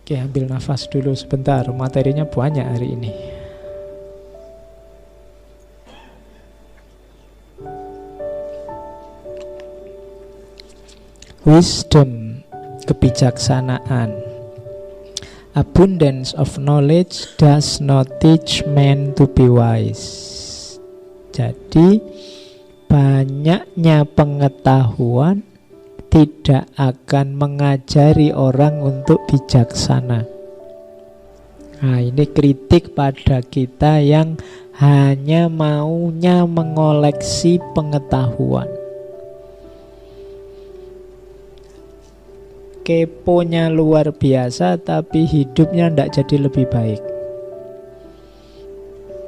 Oke, ambil nafas dulu sebentar. Materinya banyak hari ini. Wisdom, kebijaksanaan. Abundance of knowledge does not teach man to be wise. Jadi, banyaknya pengetahuan tidak akan mengajari orang untuk bijaksana. Nah, ini kritik pada kita yang hanya maunya mengoleksi pengetahuan. Keponya luar biasa, tapi hidupnya tidak jadi lebih baik.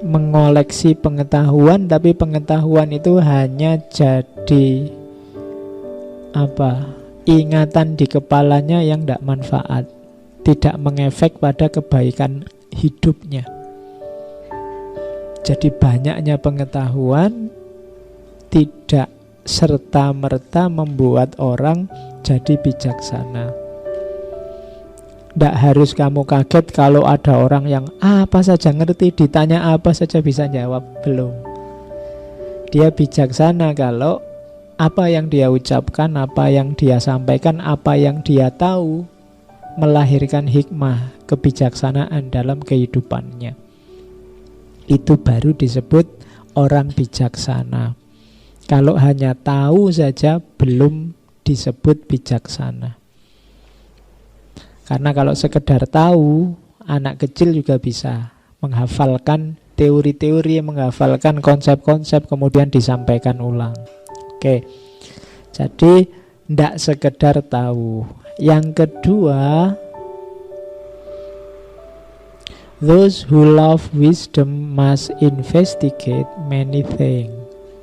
Mengoleksi pengetahuan, tapi pengetahuan itu hanya jadi ingatan di kepalanya yang tidak manfaat, tidak mengefek pada kebaikan hidupnya. Jadi banyaknya pengetahuan tidak serta-merta membuat orang jadi bijaksana. Tidak harus kamu kaget kalau ada orang yang apa saja ngerti, ditanya apa saja bisa jawab. Belum. Dia bijaksana kalau apa yang dia ucapkan, apa yang dia sampaikan, apa yang dia tahu melahirkan hikmah, kebijaksanaan dalam kehidupannya. Itu baru disebut orang bijaksana. Kalau hanya tahu saja belum disebut bijaksana. Karena kalau sekedar tahu, anak kecil juga bisa menghafalkan teori-teori, menghafalkan konsep-konsep, kemudian disampaikan ulang. Oke, jadi tidak sekedar tahu. Yang kedua, those who love wisdom must investigate many things.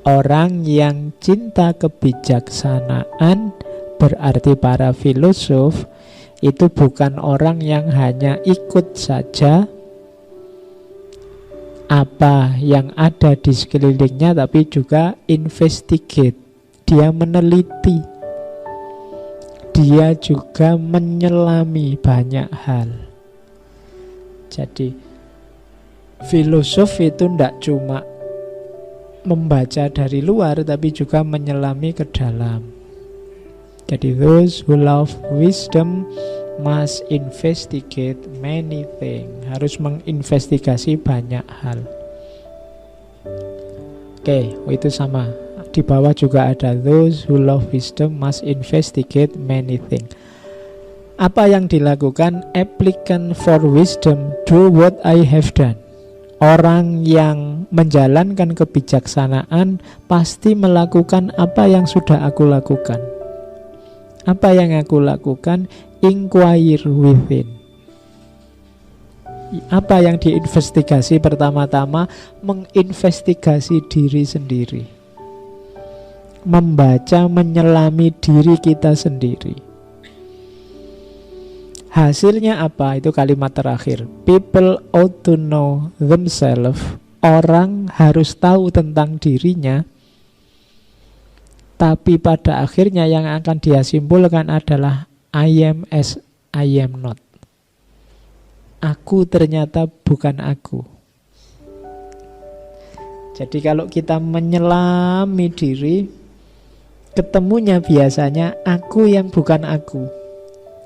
Orang yang cinta kebijaksanaan, berarti para filosof, itu bukan orang yang hanya ikut saja apa yang ada di sekelilingnya, tapi juga investigate. Dia meneliti, dia juga menyelami banyak hal. Jadi filosof itu tidak cuma membaca dari luar, tapi juga menyelami ke dalam. Jadi those who love wisdom must investigate many things. Harus menginvestigasi banyak hal. Oke, itu sama. Di bawah juga ada those who love wisdom must investigate many things. Apa yang dilakukan applicant for wisdom do what I have done. Orang yang menjalankan kebijaksanaan pasti melakukan apa yang sudah aku lakukan. Apa yang aku lakukan? Inquire within. Apa yang diinvestigasi pertama-tama? Menginvestigasi diri sendiri. Membaca, menyelami diri kita sendiri. Hasilnya apa? Itu kalimat terakhir. People ought to know themselves. Orang harus tahu tentang dirinya. Tapi pada akhirnya yang akan dia simpulkan adalah I am as I am not. Aku ternyata bukan aku. Jadi kalau kita menyelami diri, ketemunya biasanya aku yang bukan aku.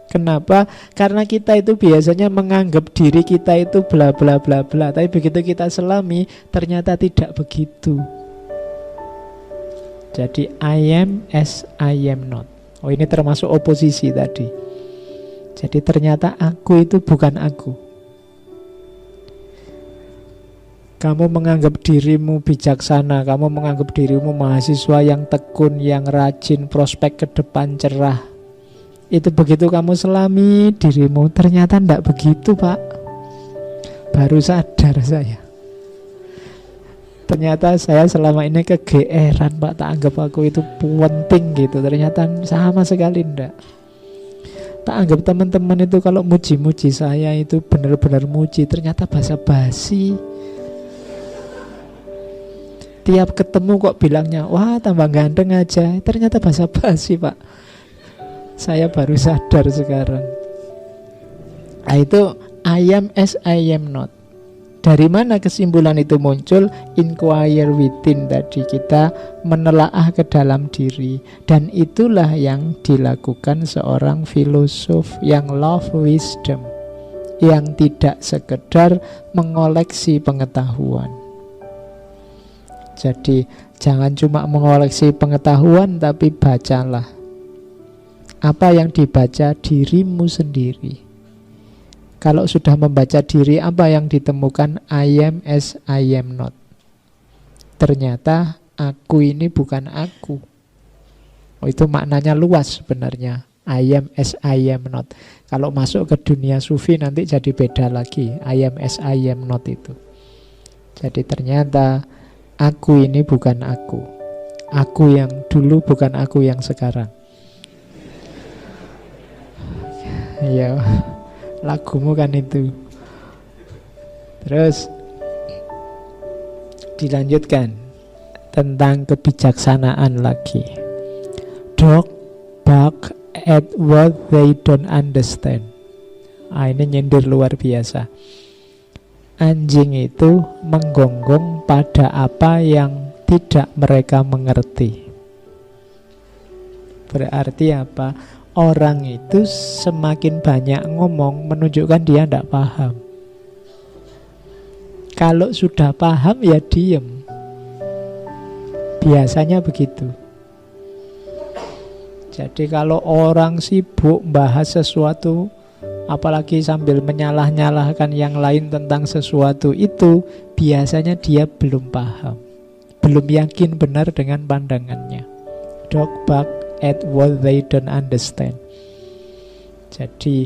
Kenapa? Karena kita itu biasanya menganggap diri kita itu bla bla bla bla. Tapi begitu kita selami, ternyata tidak begitu. Jadi I am as I am not. Oh, ini termasuk oposisi tadi. Jadi ternyata aku itu bukan aku. Kamu menganggap dirimu bijaksana, kamu menganggap dirimu mahasiswa yang tekun, yang rajin, prospek ke depan cerah. Itu begitu kamu selami dirimu, ternyata tidak begitu, Pak. Baru sadar saya. Ternyata saya selama ini kegeeran, Pak. Tak anggap aku itu penting gitu. Ternyata sama sekali tidak. Tak anggap teman-teman itu kalau muji-muji saya itu benar-benar muji. Ternyata basa-basi. Tiap ketemu kok bilangnya, wah tambah ganteng aja. Ternyata basa-basi, Pak. Saya baru sadar sekarang. Nah, itu I am as I am not. Dari mana kesimpulan itu muncul? Inquire within tadi, kita menelaah ke dalam diri. Dan itulah yang dilakukan seorang filosof yang love wisdom, yang tidak sekedar mengoleksi pengetahuan. Jadi jangan cuma mengoleksi pengetahuan, tapi bacalah. Apa yang dibaca? Dirimu sendiri. Kalau sudah membaca diri, apa yang ditemukan? I am as I am not. Ternyata aku ini bukan aku. Oh, itu maknanya luas sebenarnya. I am as I am not. Kalau masuk ke dunia sufi nanti jadi beda lagi. I am as I am not itu. Jadi ternyata aku ini bukan aku. Aku yang dulu bukan aku yang sekarang. Ya, lagumu kan itu. Terus dilanjutkan tentang kebijaksanaan lagi. Dog bark at what they don't understand. Ini nyindir luar biasa. Anjing itu menggonggong pada apa yang tidak mereka mengerti. Berarti apa? Orang itu semakin banyak ngomong menunjukkan dia tidak paham. Kalau sudah paham ya diem. Biasanya begitu. Jadi kalau orang sibuk bahas sesuatu, apalagi sambil menyalah-nyalahkan yang lain tentang sesuatu itu, biasanya dia belum paham, belum yakin benar dengan pandangannya. Dog bark at what they don't understand. Jadi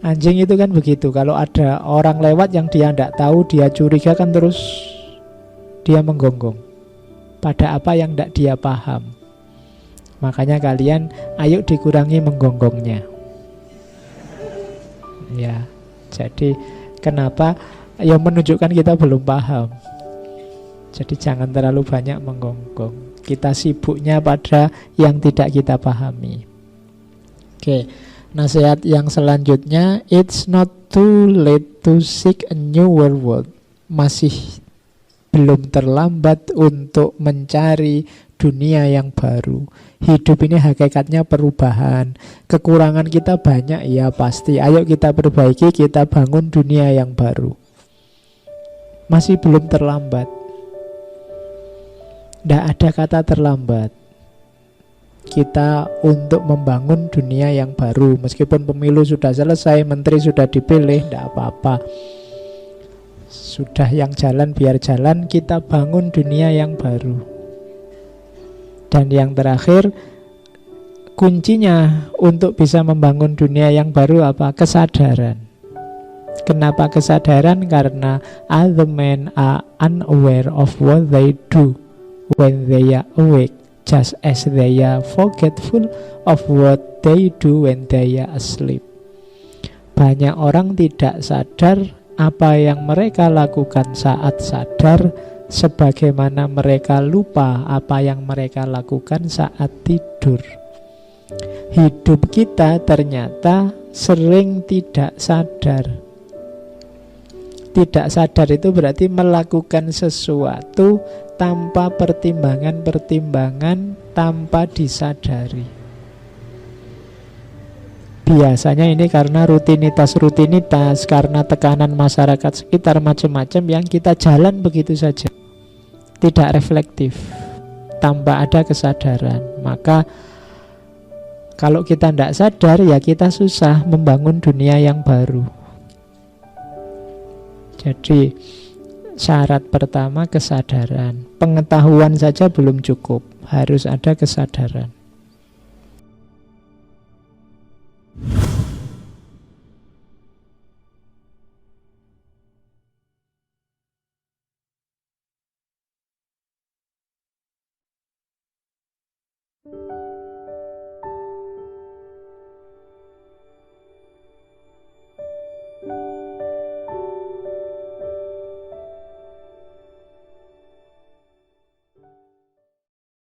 anjing itu kan begitu. Kalau ada orang lewat yang dia tidak tahu, dia curiga kan, terus dia menggonggong pada apa yang tidak dia paham. Makanya kalian ayo dikurangi menggonggongnya. Ya, jadi kenapa? Ya menunjukkan kita belum paham. Jadi jangan terlalu banyak menggonggong. Kita sibuknya pada yang tidak kita pahami. Oke, nasihat yang selanjutnya, it's not too late to seek a newer world. Masih belum terlambat untuk mencari dunia yang baru. Hidup ini hakikatnya perubahan. Kekurangan kita banyak, ya pasti. Ayo kita perbaiki, kita bangun dunia yang baru. Masih belum terlambat. Tidak ada kata terlambat kita untuk membangun dunia yang baru. Meskipun pemilu sudah selesai, menteri sudah dipilih, tidak apa-apa. Sudah yang jalan biar jalan, kita bangun dunia yang baru. Dan yang terakhir, kuncinya untuk bisa membangun dunia yang baru apa? Kesadaran. Kenapa kesadaran? Karena other men are unaware of what they do when they are awake, just as they are forgetful of what they do when they are asleep. Banyak orang tidak sadar apa yang mereka lakukan saat sadar, sebagaimana mereka lupa apa yang mereka lakukan saat tidur. Hidup kita ternyata sering tidak sadar. Tidak sadar itu berarti melakukan sesuatu tanpa pertimbangan-pertimbangan, tanpa disadari. Biasanya ini karena rutinitas-rutinitas, karena tekanan masyarakat sekitar macam-macam yang kita jalan begitu saja, tidak reflektif, tanpa ada kesadaran. Maka kalau kita tidak sadar, ya kita susah membangun dunia yang baru. Jadi syarat pertama kesadaran. Pengetahuan saja belum cukup, harus ada kesadaran.